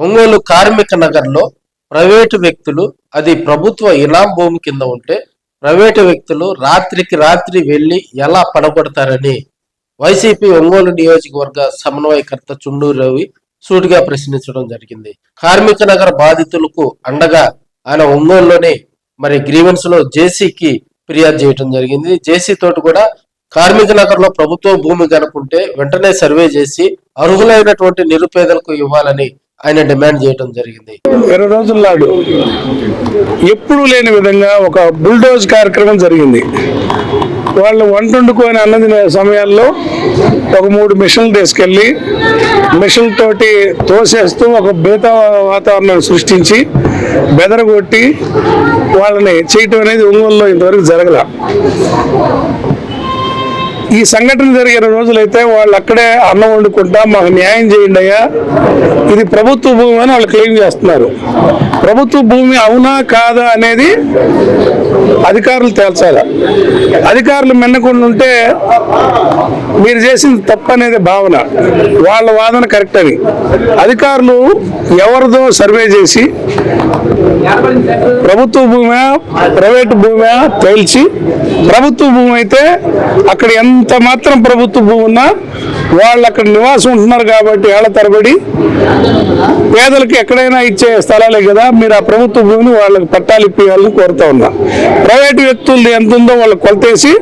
ఒంగోలు కార్మిక నగర్లో ప్రైవేటు వ్యక్తులు, అది ప్రభుత్వ ఇనాం భూమి కింద ఉంటే ప్రైవేటు వ్యక్తులు రాత్రికి రాత్రి వెళ్లి ఎలా పడగొడతారని వైసీపీ ఒంగోలు నియోజకవర్గ సమన్వయకర్త చుండూరు రవి సూటిగా ప్రశ్నించడం జరిగింది. కార్మిక నగర బాధితులకు అండగా ఆయన ఒంగోలులోనే గ్రీవెన్స్ లో జేసీకి ఫిర్యాదు చేయడం జరిగింది. జేసీ తోటి కూడా కార్మిక నగర్ లో ప్రభుత్వ భూమి కనుకుంటే వెంటనే సర్వే చేసి అర్హులైనటువంటి నిరుపేదలకు ఇవ్వాలని ఆయన డిమాండ్ చేయడం జరిగింది. 20 రోజుల నాడు ఎప్పుడూ లేని విధంగా ఒక బుల్డోజ్ కార్యక్రమం జరిగింది. వాళ్ళు వండుకొని అన్నదిన సమయాల్లో ఒక 3 మిషన్లు తీసుకెళ్లి మిషన్ తోటి తోసేస్తూ ఒక బేత వాతావరణాన్ని సృష్టించి బెదరగొట్టి వాళ్ళని చేయటం అనేది ఒంగోలులో ఇంతవరకు జరగల. ఈ సంఘటన జరిగిన రోజులైతే వాళ్ళు అక్కడే అన్నం వండుకుంటా మాకు న్యాయం చేయండి అయ్యా, ఇది ప్రభుత్వ భూమి అని వాళ్ళు క్లెయిమ్ చేస్తున్నారు. ప్రభుత్వ భూమి అవునా కాదా అనేది అధికారులు తేల్చాలి. అధికారులు మిన్నకుండా ఉంటే మీరు చేసింది తప్పు అనేది భావన, వాళ్ళ వాదన కరెక్ట్ అని. అధికారులు ఎవరిదో సర్వే చేసి ప్రభుత్వ భూమి ప్రైవేటు భూమి తేల్చి, ప్రభుత్వ భూమి అయితే అక్కడ ఎంత మాత్రం ప్రభుత్వ భూమి ఉన్నా వాళ్ళు అక్కడ నివాసం ఉంటున్నారు కాబట్టి ఏళ్ల తరబడి పేదలకు ఎక్కడైనా ఇచ్చే స్థలాలే కదా, మీరు ఆ ప్రభుత్వ భూమిని వాళ్ళకి పట్టాలు ఇప్పియాలని కోరుతా ఉన్నా. ప్రైవేటు వ్యక్తులు ఎంత ఉందో వాళ్ళకి కొలతేసి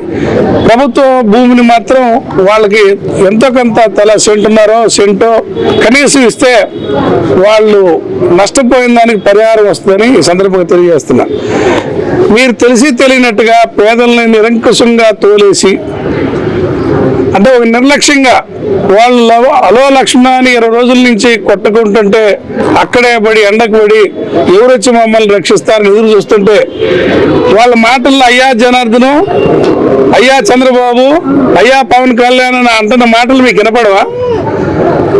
ప్రభుత్వ భూమిని మాత్రం వాళ్ళకి ఎంతో కొంత తల సెంటో కనీసం ఇస్తే వాళ్ళు నష్టపోయిన దానికి పరిహారం వస్తుందని ఈ సందర్భంగా తెలియజేస్తున్నా. మీరు తెలిసి తెలియనట్టుగా పేదల్ని నిరంకుశంగా తోలేసి, అంటే ఒక నిర్లక్ష్యంగా వాళ్ళు అలో లక్ష్మణాన్ని 20 రోజుల నుంచి కొట్టుకుంటుంటే అక్కడే పడి ఎండకు పడి ఎవరొచ్చి మమ్మల్ని రక్షిస్తారని ఎదురు చూస్తుంటే వాళ్ళ మాటల్లో అయ్యా జనార్దనం, అయ్యా చంద్రబాబు, అయ్యా పవన్ కళ్యాణ్ అని అంటున్న మాటలు మీకు వినపడవా?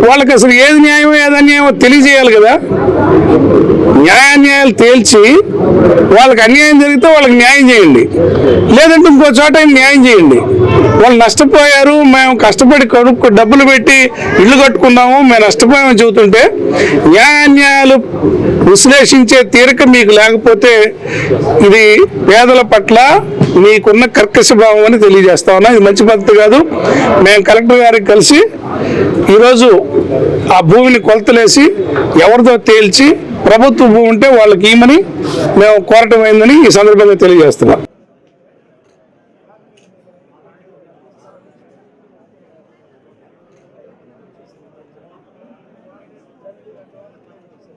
వాళ్ళకి అసలు ఏది న్యాయం ఏది అన్యాయమో తెలియజేయాలి కదా. న్యాయాన్యాయాలు తేల్చి వాళ్ళకి అన్యాయం జరిగితే వాళ్ళకి న్యాయం చేయండి, లేదంటే ఇంకో చోట న్యాయం చేయండి. వాళ్ళు నష్టపోయారు, మేము కష్టపడి డబ్బులు పెట్టి ఇల్లు కట్టుకున్నాము, మేము నష్టపోయామని చెబుతుంటే న్యాయాన్యాయాలు విశ్లేషించే తీరిక మీకు లేకపోతే ఇది పేదల పట్ల మీకున్న కర్కశ భావం అని తెలియజేస్తా ఉన్నా. ఇది మంచి పద్ధతి కాదు. మేము కలెక్టర్ గారికి కలిసి ఈరోజు ఆ భూమిని కొలతలేసి ఎవరితో తేల్చి ప్రభుత్వ భూమి ఉంటే వాళ్ళకి ఇవ్వమని మేము కోరటమైందని ఈ సందర్భంగా తెలియజేస్తున్నాం.